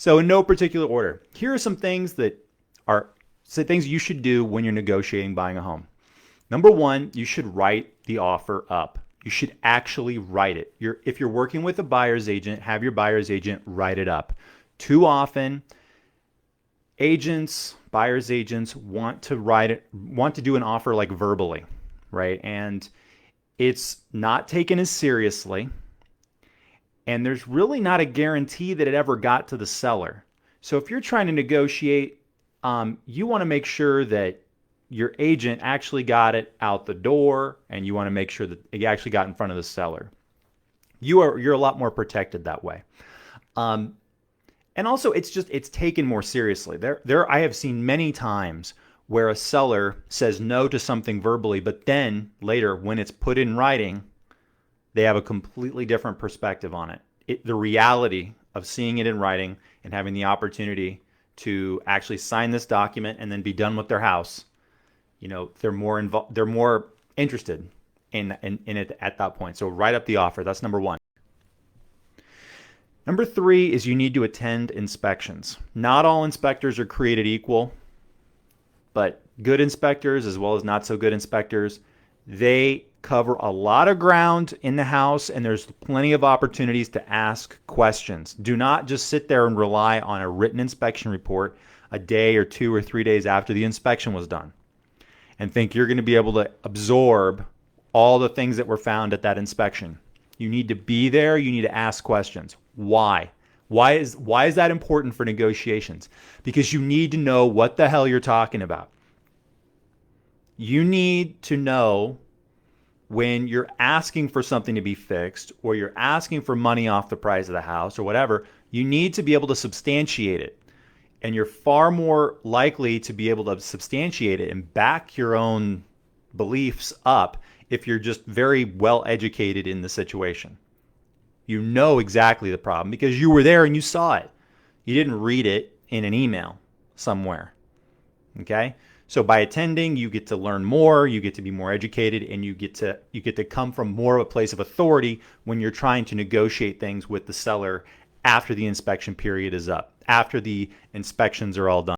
So in no particular order, here are some things that are things you should do when you're negotiating buying a home. Number one, you should write the offer up. You should actually write it. If you're working with a buyer's agent, have your buyer's agent write it up. Too often, buyer's agents want to do an offer like verbally, right? And it's not taken as seriously. And there's really not a guarantee that it ever got to the seller. So if you're trying to negotiate, you want to make sure that your agent actually got it out the door, and you want to make sure that it actually got in front of the seller. You're a lot more protected that way. And also, it's taken more seriously. I have seen many times where a seller says no to something verbally, but then later, when it's put in writing, they have a completely different perspective on it. The reality of seeing it in writing and having the opportunity to actually sign this document and then be done with their house, they're more interested in it at that point. So write up the offer. That's number one. Number three is you need to attend inspections. Not all inspectors are created equal, but good inspectors as well as not so good inspectors, they cover a lot of ground in the house, and there's plenty of opportunities to ask questions. Do not just sit there and rely on a written inspection report a day or 2 or 3 days after the inspection was done and think you're going to be able to absorb all the things that were found at that inspection. You need to be there. You need to ask questions. Why? Why is that important for negotiations? Because you need to know what the hell you're talking about. You need to know when you're asking for something to be fixed, or you're asking for money off the price of the house or whatever, you need to be able to substantiate it. And you're far more likely to be able to substantiate it and back your own beliefs up if you're just very well educated in the situation. You know exactly the problem because you were there and you saw it. You didn't read it in an email somewhere. Okay? So by attending, you get to learn more, you get to be more educated, and you get to come from more of a place of authority when you're trying to negotiate things with the seller after the inspection period is up, after the inspections are all done.